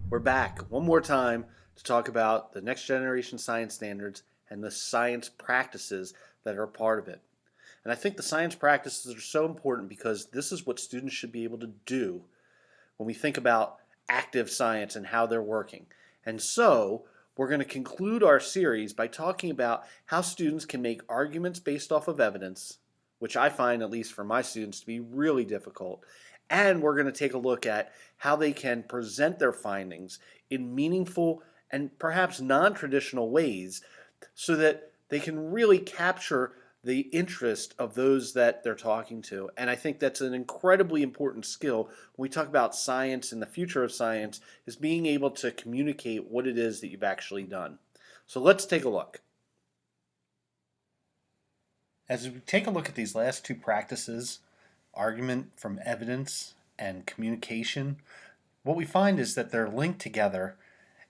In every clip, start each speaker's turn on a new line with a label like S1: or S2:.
S1: We're back one more time to talk about the next generation science standards and the science practices that are a part of it. And I think the science practices are so important because this is what students should be able to do when we think about active science and how they're working. And so we're going to conclude our series by talking about how students can make arguments based off of evidence, which I find, at least for my students, to be really difficult. And we're going to take a look at how they can present their findings in meaningful and perhaps non-traditional ways so that they can really capture the interest of those that they're talking to. And I think that's an incredibly important skill when we talk about science and the future of science, is being able to communicate what it is that you've actually done. So let's take a look. As we take a look at these last two practices, argument from evidence and communication, what we find is that they're linked together,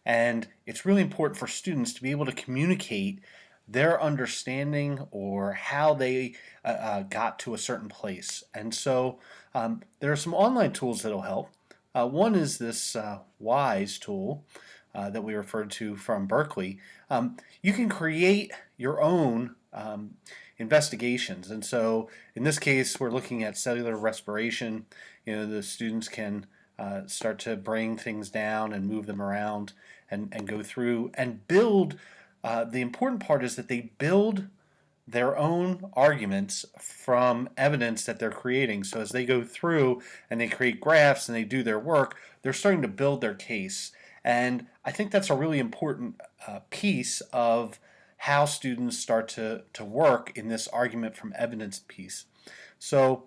S1: and it's really important for students to be able to communicate their understanding or how they got to a certain place. And so there are some online tools that'll help. One is this WISE tool that we referred to from Berkeley. You can create your own investigations. And so in this case, we're looking at cellular respiration. The students can start to bring things down and move them around and go through and build. The important part is that they build their own arguments from evidence that they're creating. So as they go through and they create graphs and they do their work, they're starting to build their case. And I think that's a really important piece of how students start to work in this argument from evidence piece. So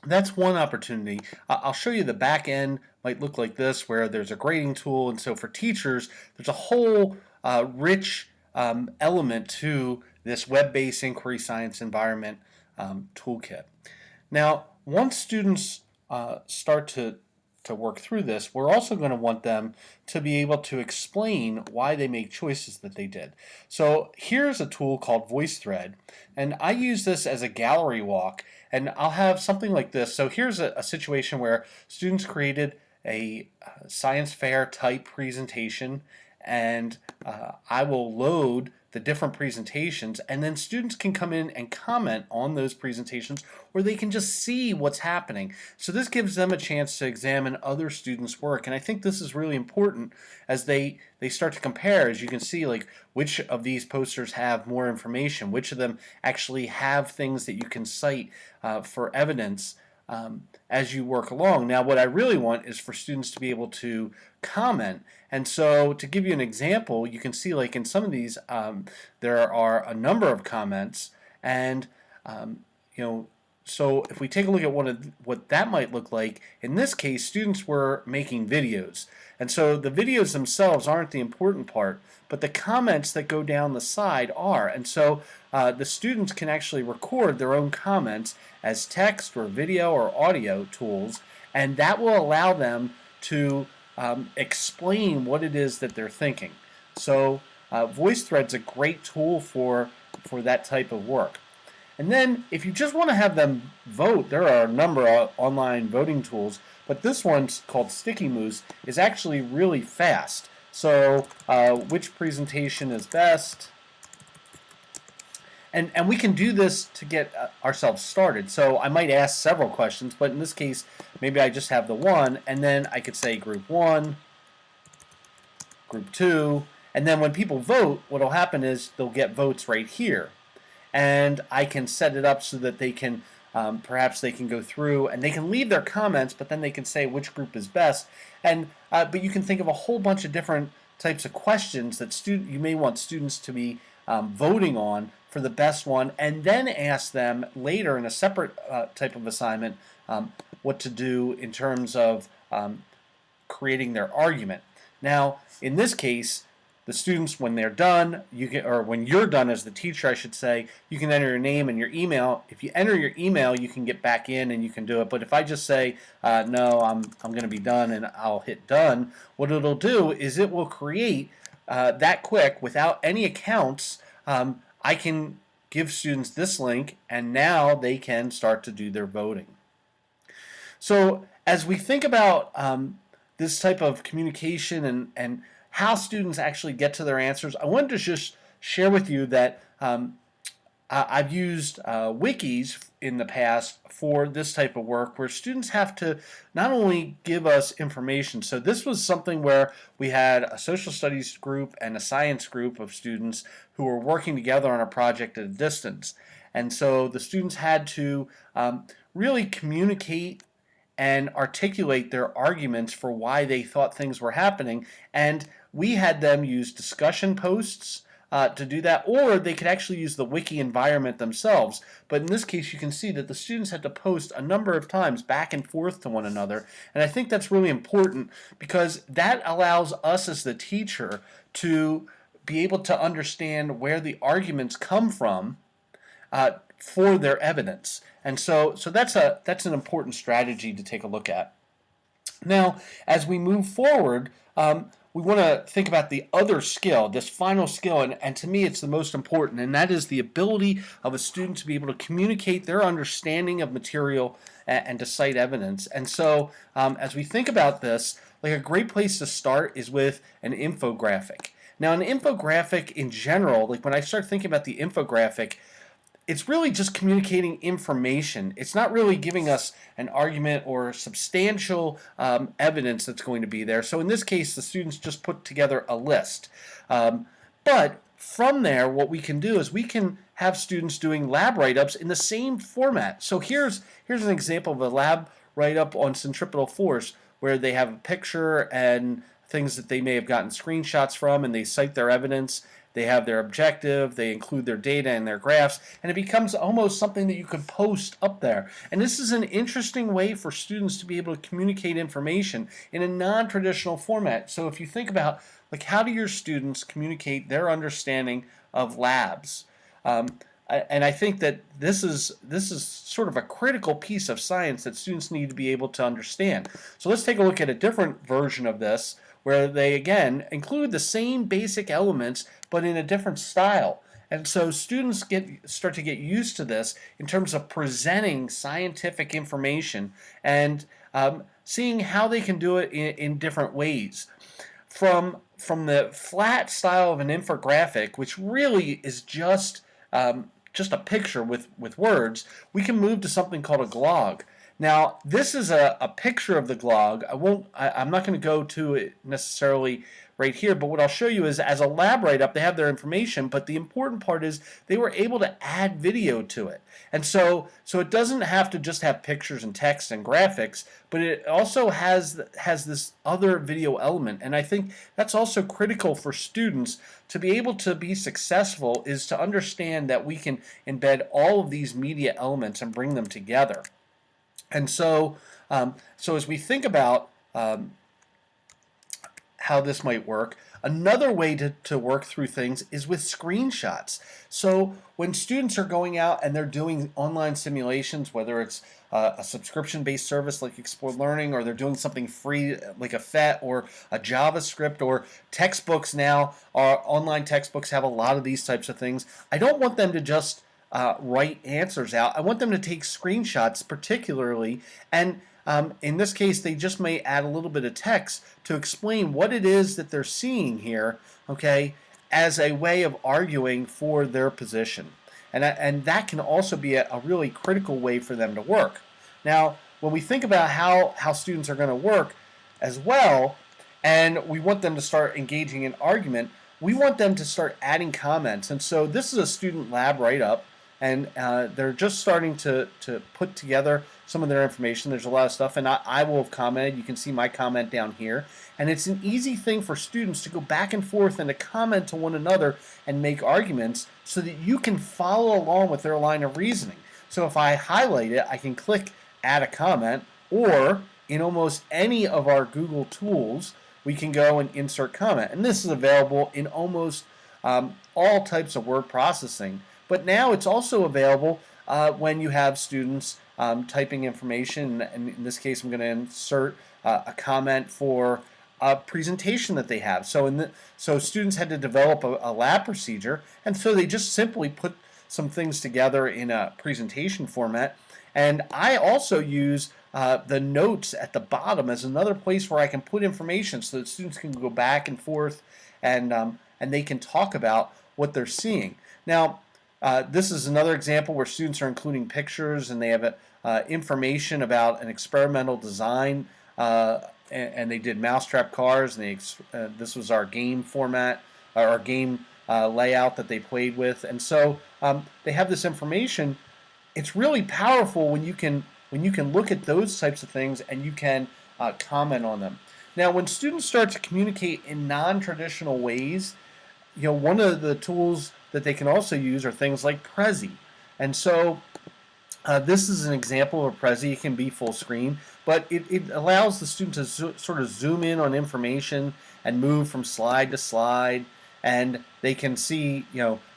S1: that's one opportunity. I'll show you the back end might look like this, where there's a grading tool. And so for teachers, there's a whole rich element to this web-based inquiry science environment toolkit. Now, once students start to work through this, we're also going to want them to be able to explain why they make choices that they did. So here's a tool called VoiceThread, and I use this as a gallery walk, and I'll have something like this. So here's a situation where students created a science fair type presentation, and I will load the different presentations, and then students can come in and comment on those presentations, or they can just see what's happening. So this gives them a chance to examine other students' work, and I think this is really important as they start to compare. As you can see, like, which of these posters have more information, which of them actually have things that you can cite for evidence as you work along. Now, what I really want is for students to be able to comment. And so to give you an example, you can see, like, in some of these, there are a number of comments, and so if we take a look at what that might look like, in this case, students were making videos. And so the videos themselves aren't the important part, but the comments that go down the side are. And so the students can actually record their own comments as text or video or audio tools, and that will allow them to explain what it is that they're thinking. So VoiceThread's a great tool for that type of work. And then if you just want to have them vote, there are a number of online voting tools, but this one's called Sticky Moose, is actually really fast. So which presentation is best? And we can do this to get ourselves started. So I might ask several questions, but in this case, maybe I just have the one, and then I could say group 1, group 2, and then when people vote, what will happen is they'll get votes right here. And I can set it up so that they can, perhaps they can go through and they can leave their comments, but then they can say which group is best. And but you can think of a whole bunch of different types of questions that you may want students to be voting on for the best one, and then ask them later in a separate type of assignment what to do in terms of creating their argument. Now, in this case, the students, when they're done, or when you're done as the teacher, I should say, you can enter your name and your email. If you enter your email, you can get back in and you can do it. But if I just say, no, I'm going to be done, and I'll hit done, what it'll do is it will create that quick without any accounts. I can give students this link, and now they can start to do their voting. So as we think about this type of communication and how students actually get to their answers, I wanted to just share with you that I've used wikis in the past for this type of work where students have to not only give us information. So this was something where we had a social studies group and a science group of students who were working together on a project at a distance. And so the students had to really communicate and articulate their arguments for why they thought things were happening. And we had them use discussion posts to do that, or they could actually use the wiki environment themselves. But in this case, you can see that the students had to post a number of times back and forth to one another. And I think that's really important because that allows us as the teacher to be able to understand where the arguments come from for their evidence. And so that's an important strategy to take a look at. Now, as we move forward, we want to think about the other skill, this final skill, and to me it's the most important, and that is the ability of a student to be able to communicate their understanding of material and to cite evidence. And so as we think about this, like a great place to start is with an infographic. Now, an infographic in general, like when I start thinking about the infographic, it's really just communicating information. It's not really giving us an argument or substantial evidence that's going to be there. So in this case, the students just put together a list. But from there, what we can do is we can have students doing lab write-ups in the same format. So here's an example of a lab write-up on centripetal force where they have a picture and things that they may have gotten screenshots from, and they cite their evidence. They have their objective, they include their data and their graphs, and it becomes almost something that you could post up there. And this is an interesting way for students to be able to communicate information in a non-traditional format. So if you think about, like, how do your students communicate their understanding of labs? And I think that this is sort of a critical piece of science that students need to be able to understand. So let's take a look at a different version of this, where they again include the same basic elements but in a different style. And so students start to get used to this in terms of presenting scientific information and seeing how they can do it in different ways. From the flat style of an infographic, which really is just a picture with words, we can move to something called a glog. Now, this is a picture of the glog. I'm not going to go to it necessarily right here, but what I'll show you is as a lab write-up, they have their information, but the important part is they were able to add video to it. And so it doesn't have to just have pictures and text and graphics, but it also has this other video element. And I think that's also critical for students to be able to be successful, is to understand that we can embed all of these media elements and bring them together. And so as we think about how this might work, another way to work through things is with screenshots. So when students are going out and they're doing online simulations, whether it's a subscription-based service like Explore Learning, or they're doing something free like a PhET or a JavaScript, or textbooks now, online textbooks have a lot of these types of things. I don't want them to just write answers out. I want them to take screenshots particularly, and in this case they just may add a little bit of text to explain what it is that they're seeing here, okay, as a way of arguing for their position. And that can also be a really critical way for them to work. Now, when we think about how students are going to work as well, and we want them to start engaging in argument, we want them to start adding comments. And so this is a student lab write-up, and they're just starting to put together some of their information. There's a lot of stuff, and I will have commented. You can see my comment down here. And it's an easy thing for students to go back and forth and to comment to one another and make arguments so that you can follow along with their line of reasoning. So if I highlight it, I can click add a comment, or in almost any of our Google tools, we can go and insert comment. And this is available in almost all types of word processing. But now it's also available when you have students typing information. And in this case, I'm going to insert a comment for a presentation that they have. So students had to develop a lab procedure, and so they just simply put some things together in a presentation format. And I also use the notes at the bottom as another place where I can put information so that students can go back and forth and they can talk about what they're seeing. Now, this is another example where students are including pictures and they have information about an experimental design, and they did mousetrap cars, and this was our game format, our game layout that they played with, and so they have this information. It's really powerful when you can look at those types of things and you can comment on them. Now, when students start to communicate in non-traditional ways, one of the tools that they can also use are things like Prezi. And so this is an example of Prezi. It can be full screen, but it allows the student to sort of zoom in on information and move from slide to slide, and they can see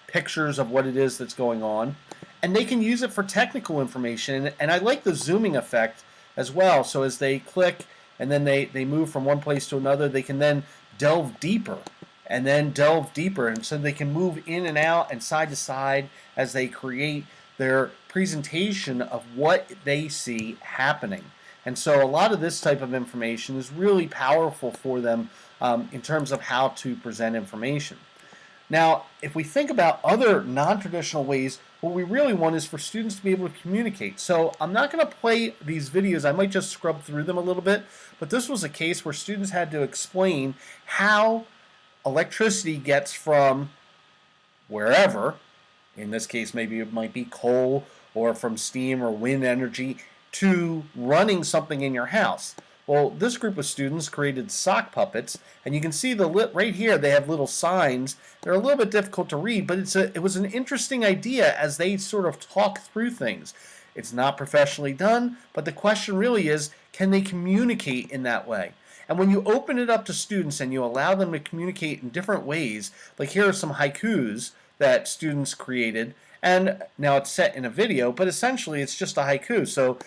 S1: pictures of what it is that's going on. And they can use it for technical information, and I like the zooming effect as well. So as they click and then they move from one place to another, they can then delve deeper and then delve deeper, and so they can move in and out and side to side as they create their presentation of what they see happening. And so a lot of this type of information is really powerful for them in terms of how to present information. Now, if we think about other non-traditional ways, what we really want is for students to be able to communicate. So I'm not going to play these videos. I might just scrub through them a little bit, but this was a case where students had to explain how electricity gets from wherever, in this case maybe it might be coal or from steam or wind energy, to running something in your house. Well, this group of students created sock puppets, and you can see right here they have little signs. They're a little bit difficult to read, but it was an interesting idea as they sort of talk through things. It's not professionally done, but the question really is, can they communicate in that way? And when you open it up to students and you allow them to communicate in different ways, like here are some haikus that students created, and now it's set in a video, but essentially it's just a haiku. So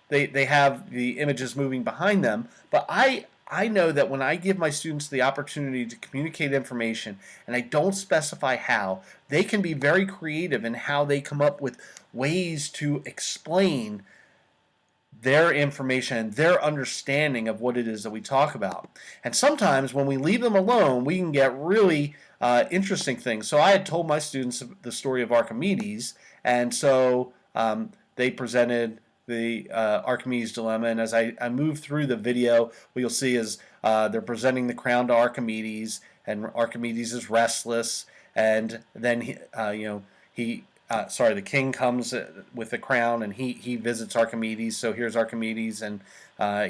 S1: they have the images moving behind them, but I know that when I give my students the opportunity to communicate information and I don't specify how, they can be very creative in how they come up with ways to explain their information and their understanding of what it is that we talk about. And sometimes when we leave them alone, we can get really interesting things. So I had told my students the story of Archimedes, and so they presented the Archimedes dilemma, and as I move through the video, what you'll see is they're presenting the crown to Archimedes, and Archimedes is restless, and then the king comes with the crown, and he visits Archimedes. So here's Archimedes, and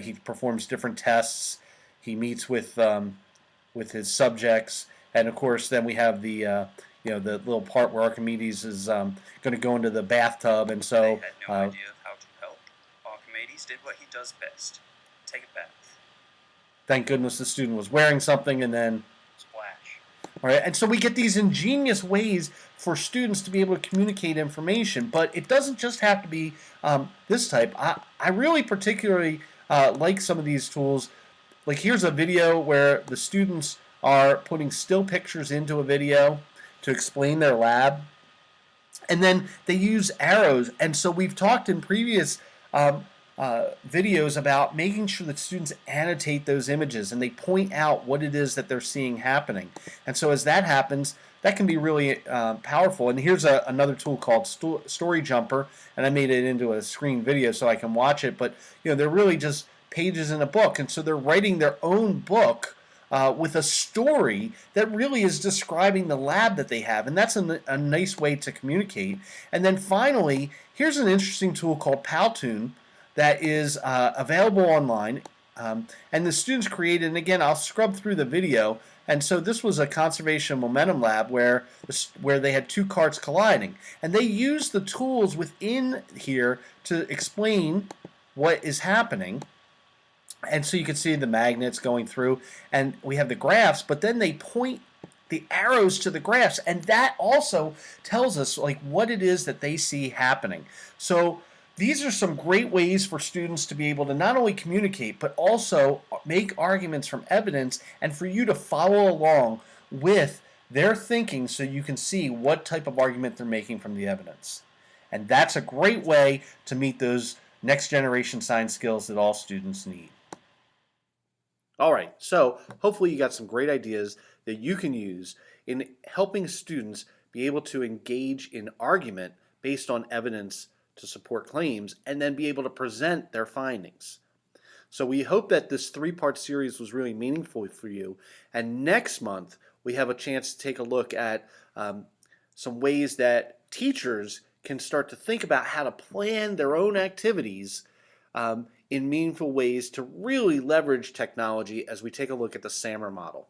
S1: he performs different tests. He meets with his subjects, and of course, then we have the the little part where Archimedes is going to go into the bathtub, and so
S2: they had no idea of how to help. Archimedes did what he does best: take a bath.
S1: Thank goodness the student was wearing something, and then
S2: splash.
S1: All right, and so we get these ingenious ways for students to be able to communicate information, but it doesn't just have to be this type. I really particularly like some of these tools. Like here's a video where the students are putting still pictures into a video to explain their lab, and then they use arrows. And so we've talked in previous videos about making sure that students annotate those images and they point out what it is that they're seeing happening. And so as that happens, that can be really powerful. And here's another tool called Story Jumper, and I made it into a screen video so I can watch it. But they're really just pages in a book, and so they're writing their own book with a story that really is describing the lab that they have, and that's a nice way to communicate. And then finally, here's an interesting tool called Powtoon that is available online, and the students created, and again, I'll scrub through the video. And so this was a conservation momentum lab where they had two carts colliding, and they used the tools within here to explain what is happening. And so you can see the magnets going through, and we have the graphs, but then they point the arrows to the graphs, and that also tells us like what it is that they see happening. So these are some great ways for students to be able to not only communicate, but also make arguments from evidence, and for you to follow along with their thinking so you can see what type of argument they're making from the evidence. And that's a great way to meet those next generation science skills that all students need. All right, so hopefully you got some great ideas that you can use in helping students be able to engage in argument based on evidence to support claims and then be able to present their findings. So we hope that this three-part series was really meaningful for you. And next month, we have a chance to take a look at some ways that teachers can start to think about how to plan their own activities in meaningful ways to really leverage technology as we take a look at the SAMR model.